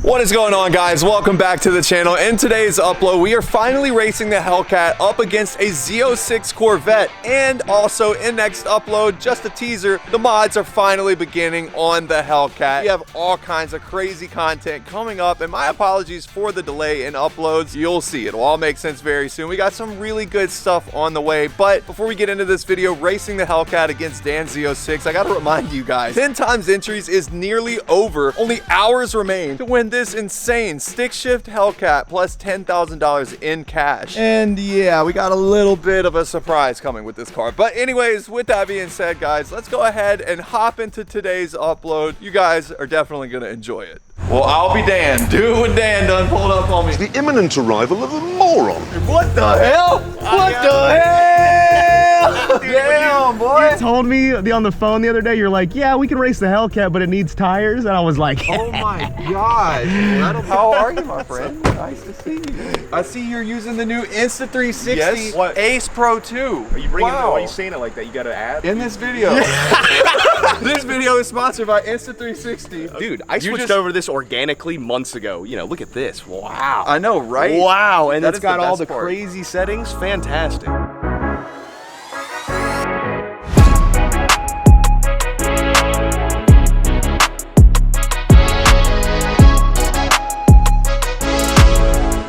What is going on, guys? Welcome back to the channel. In today's upload, we are finally racing the Hellcat up against a Z06 Corvette. And also in next upload, just a teaser, the mods are finally beginning on the Hellcat. We have all kinds of crazy content coming up, and my apologies for the delay in uploads. You'll see, it'll all make sense very soon. We got some really good stuff on the way, but before we get into this video, racing the Hellcat against Dan's Z06, I gotta remind you guys, 10 times entries is nearly over. Only hours remain to win this insane stick shift Hellcat plus $10,000 in cash. And yeah, we got a little bit of a surprise coming with this car. But anyways, with that being said, guys, let's go ahead and hop into today's upload. You guys are definitely gonna enjoy it. Well, I'll be Dan. Do what Dan done pulled up on me. The imminent arrival of a moron. What the hell? What the hell? Damn, boy. You told me on the phone the other day, you're like, yeah, we can race the Hellcat, but it needs tires. And I was like, oh my gosh. How are you, my friend? Nice to see you. I see you're using the new Insta360 Yes? What? Ace Pro 2. Are you bringing? Wow. Why are you saying it like that? You got to add In this video. This video is sponsored by Insta360. Dude, I switched over to this organically months ago. You know, look at this. Wow. I know, right? Wow, and That it's is got the all best the part. crazy settings. Fantastic.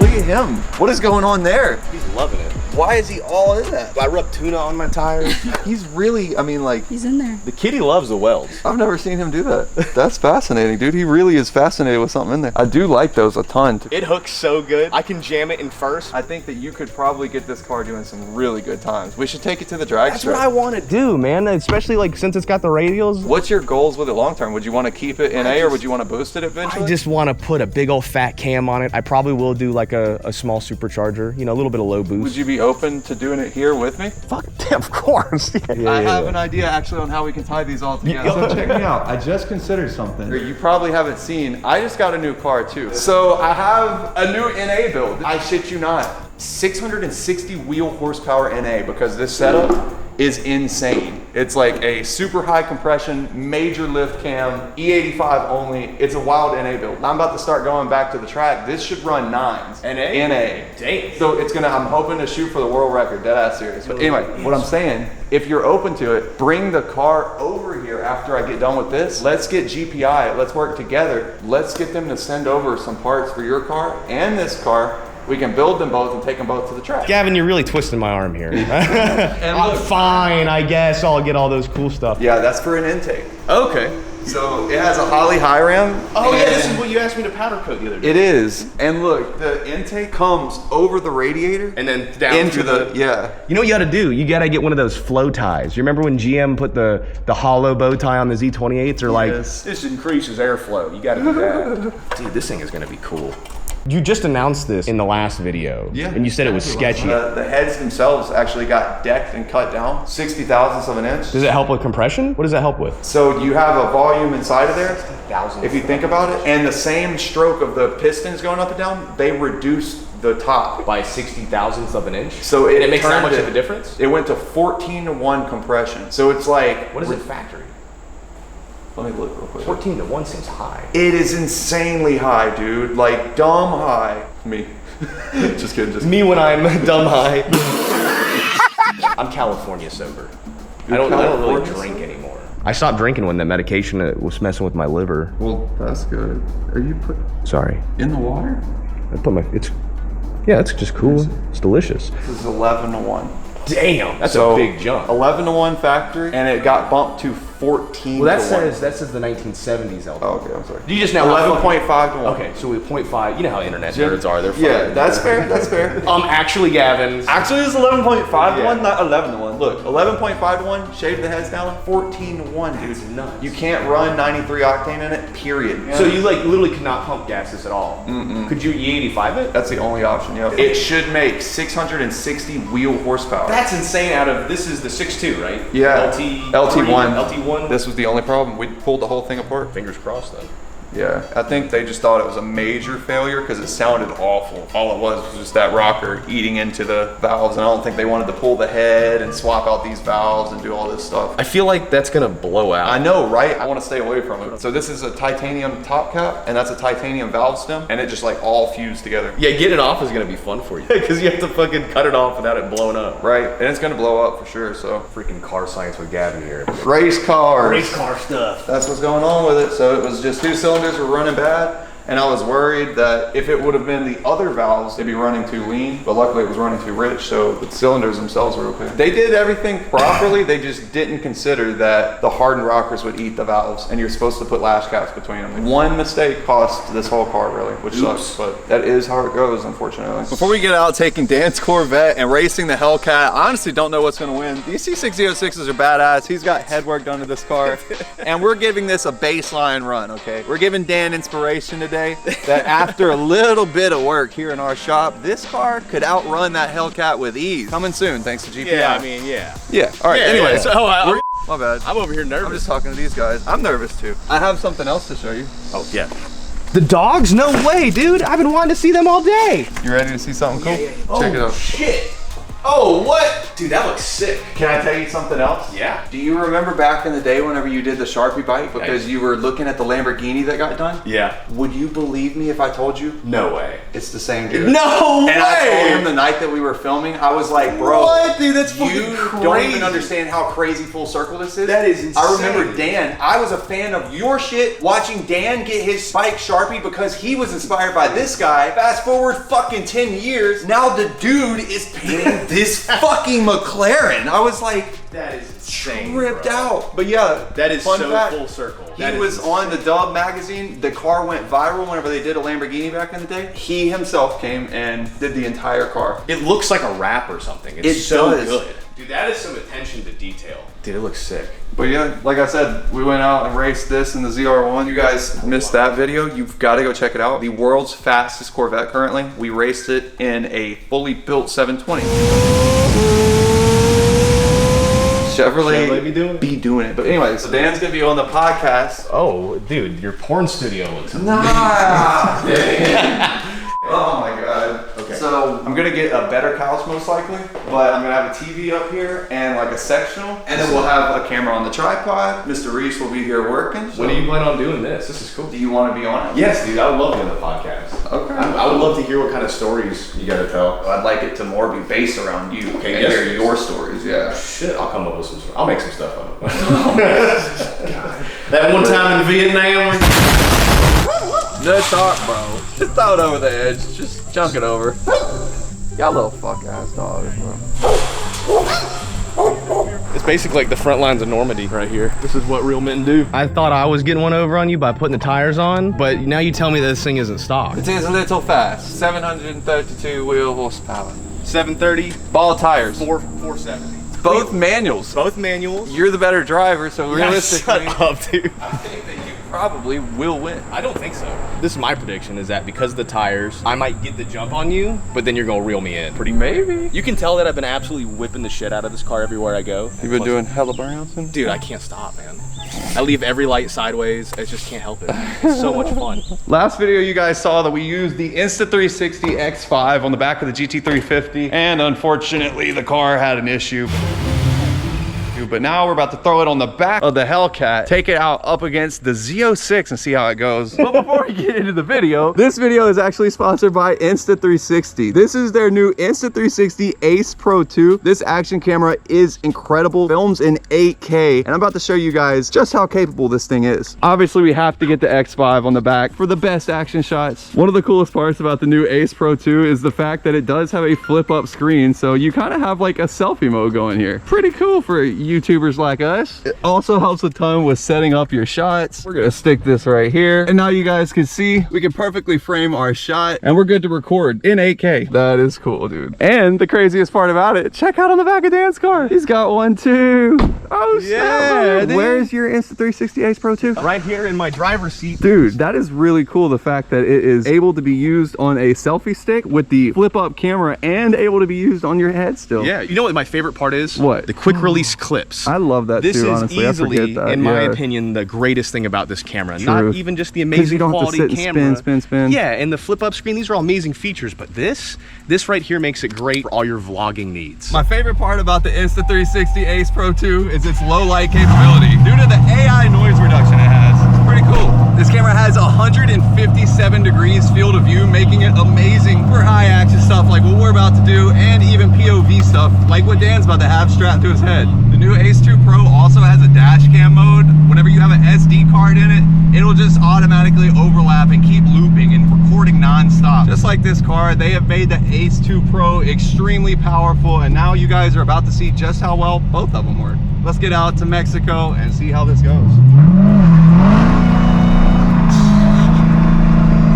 Look at him. What is going on there? He's loving it. Why is he all in that? I rub tuna on my tires. He's really, I mean, like, He's in there. The kitty loves the welds. I've never seen him do that. That's fascinating, dude. He really is fascinated with something in there. I do like those a ton. It hooks so good. I can jam it in first. I think that you could probably get this car doing some really good times. We should take it to the drag that's strip. what I want to do, man. Especially like since it's got the radials. What's your goals with it long term? Would you want to keep it in A or would you want to boost it eventually? I just want to put a big old fat cam on it. I probably will do like a small supercharger, you know, a little bit of low boost. Would you be open to doing it here with me? Fuck, of course. I have an idea actually on how we can tie these all together. So check me out. I just considered something. You probably haven't seen, I just got a new car too. So I have a new NA build. I shit you not. 660 wheel horsepower NA because this setup is insane. It's like a super high compression, major lift cam, E85 only. It's a wild NA build. I'm about to start going back to the track. This should run 9s. NA? NA. Damn. So it's gonna, I'm hoping to shoot for the world record, dead ass serious. But anyway, what I'm saying, if you're open to it, bring the car over here after I get done with this. Let's get GPI, let's work together. Let's get them to send over some parts for your car and this car. We can build them both and take them both to the track. Gavin, you're really twisting my arm here. And look, Fine, I guess I'll get all those cool stuff. yeah, that's for an intake. Okay. So it has a Holly high ram. Oh yeah, this and is what you asked me to powder coat the other day. it is. And look, the intake comes over the radiator And then down into through the, yeah. You know what you gotta do? You gotta get one of those flow ties. You remember when GM put the hollow bow tie on the Z28s? Or like, Yes. This increases airflow. You got to do that. Dude, this thing is gonna be cool. you just announced this in the last video. Yeah. And you said it was sketchy. The heads themselves actually got decked and cut down 60 thousandths of an inch. Does it help with compression? What does that help with? So you have a volume inside of there, Thousands. if you think about it, and the same stroke of the pistons going up and down, they reduced the top. By 60 thousandths of an inch. So And it makes that turned much of a difference? It went to 14:1 compression. So it's like, What is it factory? let me look real quick. 14:1 seems high. It is insanely high, dude. Like dumb high. Me. Just kidding. Just Me when I'm dumb high. I'm California sober. I don't really California drink sober? anymore. I stopped drinking when that medication was messing with my liver. Well, that's good. Are you put Sorry. in the water? I put my, yeah, it's just cool. It's delicious. This is 11:1. Damn, that's So a big jump. 11:1 factory, and it got bumped to 14 Well, that to 1. says the 1970s LP. Oh, okay, I'm sorry. You just now 11.5 to 1. Okay, so we 0.5. You know how internet nerds are. They're Yeah, fucking- that's fair. That's fair. Actually, Gavin. Actually, it's 11.5 to Yeah. 1, not 11 to 1. Look, 11.5 to 1, shave the heads down, 14 to 1, dude. That's nuts. You can't run 93 octane in it, period. So you like literally could not pump gas this at all. Could you E85 it? That's the only option, yeah. It should make 660 wheel horsepower. That's insane. Out of this is the 6.2, right? Yeah. LT LT1. LT1. This was the only problem. We pulled the whole thing apart. Fingers crossed though. Yeah, I think they just thought it was a major failure because it sounded awful. All it was just that rocker eating into the valves, and I don't think they wanted to pull the head and swap out these valves and do all this stuff. I feel like that's gonna blow out. I know, right? I want to stay away from it. So this is a titanium top cap, and that's a titanium valve stem, and it just like all fused together. Yeah, getting it off is gonna be fun for you because you have to fucking cut it off without it blowing up. Right, and it's gonna blow up for sure, so. Freaking car science with Gavin here. Race cars. Race car stuff. That's what's going on with it. So it was just 2 cylinders were running bad. And I was worried that if it would have been the other valves, they'd be running too lean, but luckily it was running too rich, so the cylinders themselves were okay. They did everything properly, they just didn't consider that the hardened rockers would eat the valves, and you're supposed to put lash caps between them. One mistake cost this whole car really, which sucks, but that is how it goes, unfortunately. Before we get out taking Dan's Corvette and racing the Hellcat, I honestly don't know what's gonna win. These C606s are badass. He's got head work done to this car, and we're giving this a baseline run, okay? We're giving Dan inspiration today. That after a little bit of work here in our shop, this car could outrun that Hellcat with ease. Coming soon, thanks to GPI. Yeah, I mean, yeah. Yeah, all right, Yeah, anyway. yeah. So, my bad. I'm over here nervous. I'm just talking to these guys. I'm nervous too. I have something else to show you. Oh, yeah. The dogs? No way, dude. I've been wanting to see them all day. You ready to see something cool? Check it out. Shit. Oh, what? Dude, that looks sick. Can I tell you something else? Yeah. Do you remember back in the day whenever you did the Sharpie bike because you were looking at the Lamborghini that got done? Yeah. Would you believe me if I told you? No way. It's the same dude. No way! And I told him the night that we were filming, I was like, bro, What, dude? That's fucking you crazy. don't even understand how crazy full circle this is. That is I insane. remember Dan, I was a fan of your shit, watching Dan get his spike Sharpie because he was inspired by this guy. Fast forward fucking 10 years, now the dude is painting this fucking McLaren. I was like, That is insane. tripped bro. out. But yeah, That is fun so fact, full circle. He That is was on the Dub magazine. The car went viral whenever they did a Lamborghini back in the day. He himself came and did the entire car. It looks like a wrap or something. It's It so does. good. Dude, that is some attention to detail. Dude, it looks sick. But yeah, like I said, we went out and raced this in the ZR1. You guys missed that video. You've got to go check it out. The world's fastest Corvette currently. We raced it in a fully built 720. Chevrolet be doing it. But anyway, so Dan's gonna be on the podcast. Oh, dude, your porn studio looks Nah. Oh my god. Okay. So I'm gonna get a better couch most likely, but I'm gonna have a TV up here and like a sectional, and then we'll have a camera on the tripod. Mr. Reese will be here working. When do you plan on doing this? This is cool. Do you want to be on it? Yes, dude, I would love to do the podcast. Okay. I would love to hear what kind of stories you gotta tell. I'd like it to more be based around you. Okay, and yes, hear please. your stories. Yeah. Shit, I'll come up with some. I'll make some stuff up. That one time in Vietnam. Just talk, bro. Just throw it over the edge. Just chunk it over. Y'all little fuck ass dogs, bro. It's basically like the front lines of Normandy right here. This is what real men do. I thought I was getting one over on you by putting the tires on, but now you tell me this thing isn't stock. It is a little fast. 732 wheel horsepower. 730, Ball tires. 470. Both manuals. Both manuals. You're the better driver, so realistically, Shut up, dude. I think that you probably will win. I don't think so. This is my prediction, is that because of the tires, I might get the jump on you, but then you're gonna reel me in. Pretty Maybe. You can tell that I've been absolutely whipping the shit out of this car everywhere I go. You've been doing hella burnouts? Dude, I can't stop, man. I leave every light sideways. I just can't help it. It's so much fun. Last video you guys saw that we used the Insta360 X5 on the back of the GT350, and unfortunately the car had an issue. But now we're about to throw it on the back of the Hellcat, take it out up against the Z06 and see how it goes. But before we get into the video, this video is actually sponsored by Insta360. This is their new Insta360 Ace Pro 2. This action camera is incredible, films in 8K, and I'm about to show you guys just how capable this thing is. Obviously, we have to get the X5 on the back for the best action shots. One of the coolest parts about the new Ace Pro 2 is the fact that it does have a flip-up screen, so you kind of have like a selfie mode going here. Pretty cool for YouTubers like us. It also helps a ton with setting up your shots. We're gonna stick this right here, and now you guys can see we can perfectly frame our shot, and we're good to record in 8K. That is cool, dude. And the craziest part about it, check out on the back of Dan's car. He's got one too. Oh yeah, dude. Where's your Insta360 Ace Pro 2? Right here in my driver's seat. Dude, that is really cool, the fact that it is able to be used on a selfie stick with the flip-up camera and able to be used on your head still. Yeah, you know what my favorite part is? What? The quick release clip. flips. I love that This too, is honestly. I easily, forget that. in my Yeah. opinion, the greatest thing about this camera. True. Not even just the 'Cause amazing you don't have to quality sit and camera. spin. Yeah, and the flip up screen, these are all amazing features, but this right here makes it great for all your vlogging needs. My favorite part about the Insta360 Ace Pro 2 is its low light capability. Due to the AI noise reduction it has, it's pretty cool. This camera has 157 degrees field of view, making it amazing for high action stuff like what we're about to do, and even POV stuff like what Dan's about to have strapped to his head. The new Ace 2 Pro also has a dash cam mode. Whenever you have an SD card in it, it'll just automatically overlap and keep looping and recording non-stop. Just like this car, they have made the Ace 2 Pro extremely powerful, and now you guys are about to see just how well both of them work. Let's get out to Mexico and see how this goes.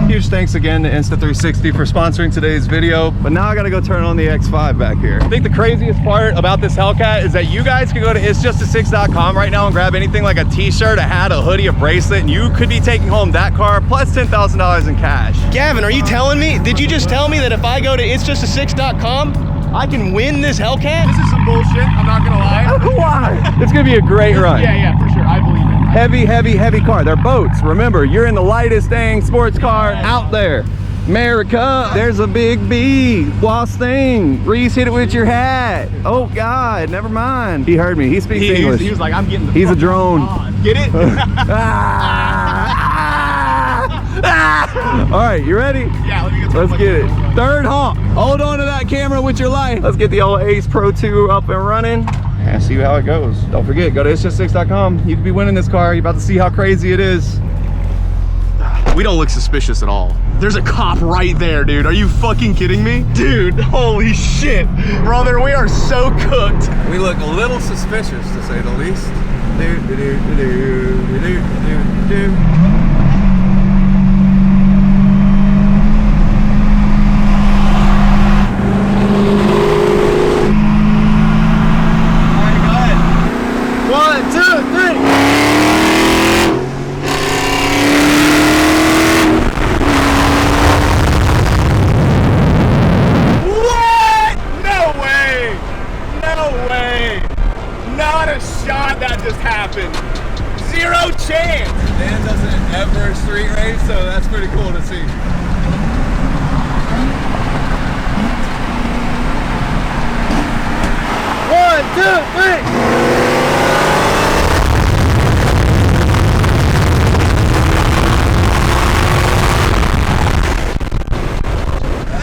Huge thanks again to Insta360 for sponsoring today's video. But now I gotta go turn on the X5 back here. I think the craziest part about this Hellcat is that you guys can go to itsjustasix.com right now and grab anything like a t-shirt, a hat, a hoodie, a bracelet, and you could be taking home that car plus $10,000 in cash. Gavin, are you telling me, did you just tell me that if I go to itsjustasix.com, I can win this Hellcat? This is some bullshit, I'm not gonna lie. Why? It's gonna be a great run. Yeah, for sure, I believe it. Heavy car. They're boats. Remember, you're in the lightest dang sports car out there. America, there's a big B. Boss thing. Reese, hit it with your hat. Oh God, never mind. He heard me. He speaks English. He was like, I'm getting the He's a fuck drone. on. Get it? All right, you ready? Yeah, let me get Let's get it. Third honk. Hold on to that camera with your life. Let's get the old Ace Pro 2 up and running and see how it goes. Don't forget, go to itsjustasix.com. You could be winning this car. You're about to see how crazy it is. We don't look suspicious at all. There's a cop right there, dude. Are you fucking kidding me? Dude, holy shit. Brother, we are so cooked. We look a little suspicious, to say the least. Zero chance. Dan doesn't ever street race, so that's pretty cool to see. One, two, three.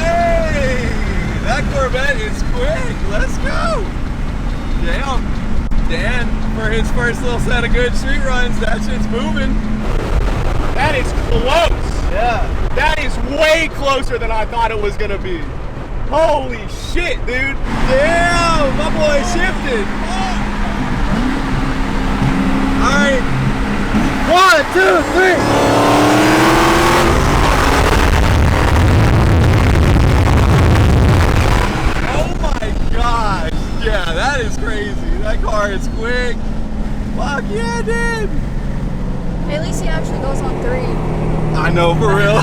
Hey, that Corvette is quick. Let's go. Damn. Dan, for his first little set of good street runs, that shit's moving. That is close. Yeah. That is way closer than I thought it was gonna be. Holy shit, dude. Damn, my boy shifted. All right. 1, 2, 3. Oh my gosh. Yeah, that is crazy. That car is quick. Fuck yeah, dude. At least he actually goes on 3. I know, for real.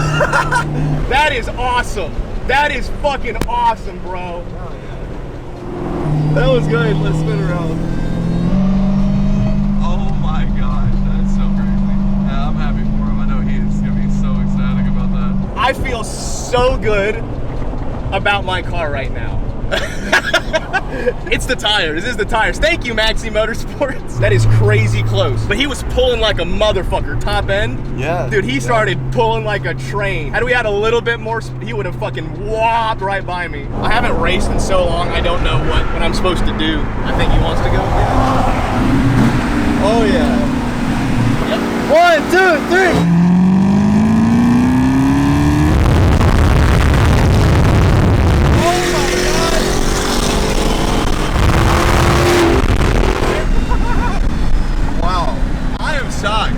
That is awesome. That is fucking awesome, bro. That was good. Let's spin around. Oh my gosh, that's so crazy. Yeah, I'm happy for him. I know he's gonna be so ecstatic about that. I feel so good about my car right now. It's the tires. This is the tires. Thank you, Maxi Motorsports. That is crazy close. But he was pulling like a motherfucker, top end. Yeah. Dude, he started pulling like a train. Had we had a little bit more, he would have fucking whopped right by me. I haven't raced in so long, I don't know what I'm supposed to do. I think he wants to go. Oh yeah. Yep. 1, 2, 3.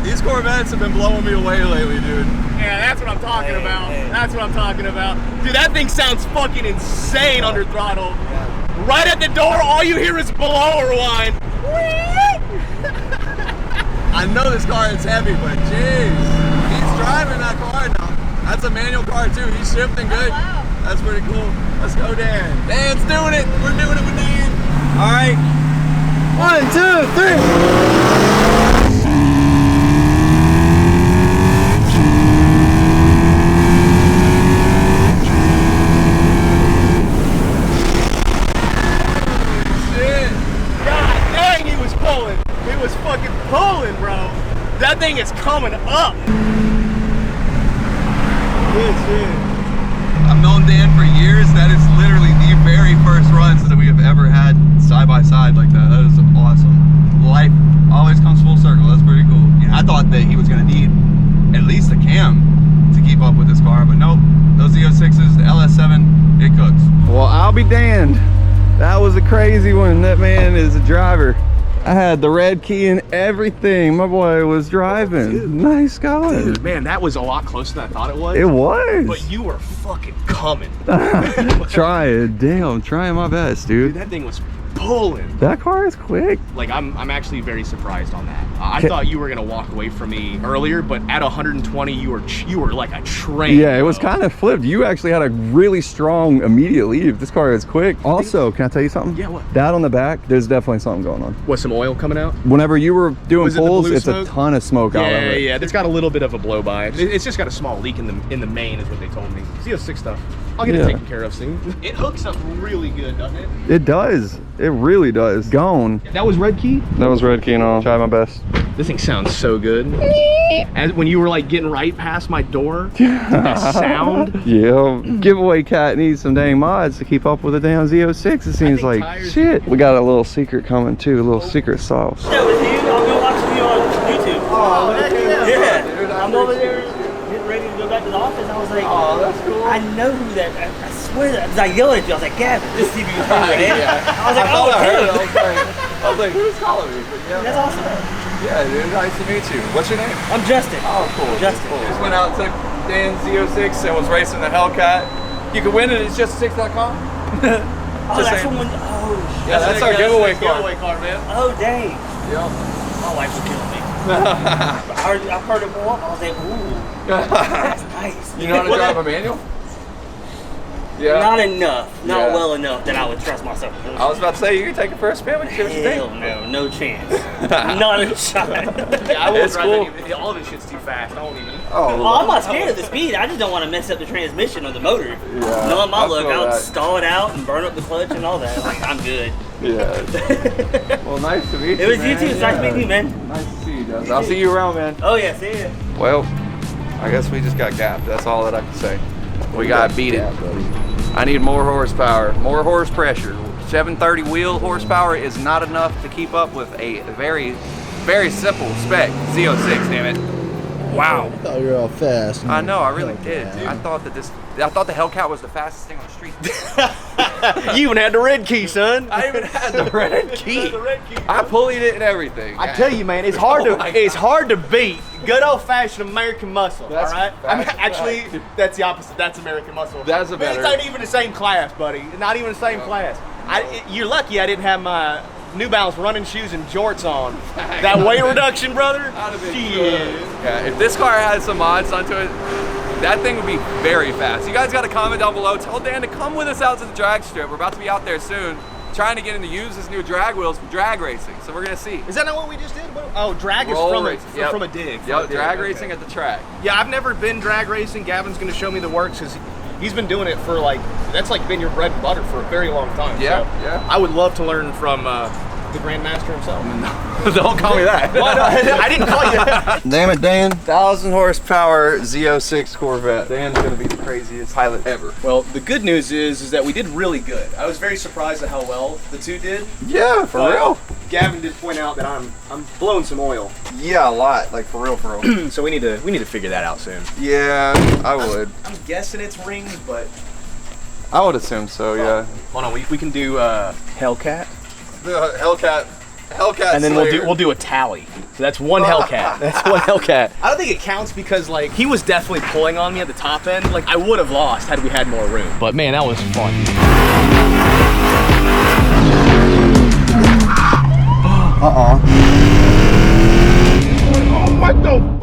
These Corvettes have been blowing me away lately, dude. Yeah, that's what I'm talking about. That's what I'm talking about. Dude, that thing sounds fucking insane under throttle. Yeah. Right at the door, all you hear is blower whine. I know this car is heavy, but jeez. He's driving that car now. That's a manual car too. He's shifting good. Oh, wow. That's pretty cool. Let's go, Dan. Dan's doing it. We're doing it with Dan. All right. 1, 2, 3. Fucking pulling, bro. That thing is coming up. Good shit. I've known Dan for years. That is literally the very first runs that we have ever had side by side like that. That is awesome. Life always comes full circle. That's pretty cool. Yeah, I thought that he was gonna need at least a cam to keep up with this car, but nope. Those Z06s, the LS7, it cooks. Well, I'll be damned. That was a crazy one. That man is a driver. I had the red key and everything. My boy was driving. Dude. Nice guy. Dude, man, that was a lot closer than I thought it was. It was. But you were fucking coming. Trying. Damn, trying my best, Dude, dude. that thing was pulling. That car is quick. Like, I'm actually very surprised on that. I thought you were gonna walk away from me earlier, but at 120, you were like a train. Yeah, it was bro. kind of flipped. You actually had a really strong immediate leave. This car is quick. Also, can I tell you something? Yeah, what? That on the back, there's definitely something going on. Was some oil coming out? Whenever you were doing Was it the pulls, blue it's smoke? a ton of smoke out of Yeah, it. yeah. It's got a little bit of a blow by. It's just got a small leak in the main, is what they told me. Z06 stuff. I'll get it taken care of soon. It hooks up really good, doesn't it? It does. It really does. Gone. That was red key? That was red key and all. Try my best. This thing sounds so good. As when you were like getting right past my door, that sound. Yeah, giveaway cat needs some dang mods to keep up with the damn Z06. It seems like tires- shit. We got a little secret coming too, a little secret sauce. Yeah, with you, I'll go watch you on YouTube. Oh, heck Yeah, dude, I'm over there getting ready to go back to the office. I was like, Oh, that's cool. I know who that. I swear that. Cause I yelled at you. I was like, Gavin, just see if you can turn your head. I was like, I thought I heard it. him. I was like, who's calling me? But yeah, That's awesome. yeah, dude, nice to meet you. What's your name? I'm Justin. Oh, cool. Justin. Just went out and took Dan's Z06 and was racing the Hellcat. You can win it at just6.com. Oh, that's saying. someone. Oh, Yeah, that's our giveaway car. man. oh, dang. Yeah. My wife would kill me. I've heard it more. I was like, ooh, that's nice. You know how to drive a manual? Yeah. Not enough. Not Yeah. well enough that I would trust myself. I was about to say, you can take it for a spin. We can see what you Hell think. no, no chance. Not a shot. Yeah, I won't It's drive cool. any. All of this shit's too fast. I won't even. Oh, Well, I'm not scared of the speed. I just don't want to mess up the transmission or the motor. Yeah, Knowing my I luck, feel I'll that. stall it out and burn up the clutch and all that. Like, I'm good. yeah. Well, nice to meet you. It was you man. too. It's nice meeting you, man. Nice to see you, Justin. I'll see you around, man. Oh, yeah, see ya. Well, I guess we just got gapped. That's all that I can say. We got beat it. I need more horsepower, more horse pressure. 730 wheel horsepower is not enough to keep up with a very, very simple spec Z06, damn it. Wow. I thought you were all fast. I know, I really did. I thought the Hellcat was the fastest thing on the street. You even had the red key, son. I even had the red key. I pulleyed it and everything. I tell you, man, it's hard Oh my it's hard to beat good old-fashioned American muscle. That's all right, I mean, fact. actually, that's the opposite. That's American muscle. That's a But better- It's not even the same class, buddy. Not even the same class. You're lucky I didn't have my New Balance running shoes and jorts on. That weight reduction, brother. I'd have been Shit. good. Yeah, if this car had some mods onto it, that thing would be very fast. You guys got to comment down below. Tell Dan to come with us out to the drag strip. We're about to be out there soon, trying to get him to use his new drag wheels for drag racing. So we're gonna see. Is that not what we just did? Oh, drag is Roll from racing. a, Yep. from a dig. Yep, drag racing at the track. Yeah, I've never been drag racing. Gavin's gonna show me the works because he's been doing it for that's like been your bread and butter for a very long time. Yeah, so yeah. I would love to learn from the Grandmaster himself. Don't call me that. Why not? I didn't call you that. Damn it, Dan. 1,000 horsepower Z06 Corvette. Dan's gonna be the craziest pilot ever. Well, the good news is that we did really good. I was very surprised at how well the two did. Yeah, for But real. Gavin did point out that I'm blowing some oil, Yeah, a lot. Like for real, for real. so we need to figure that out soon. Yeah, I would. I'm guessing it's rings, but I would assume so. Yeah. hold on, we can do Hellcat. The Hellcat. And then Slayer. we'll do a tally. So that's one Hellcat. That's one Hellcat. I don't think it counts because like he was definitely pulling on me at the top end. Like I would have lost had we had more room. But man, that was fun. What the?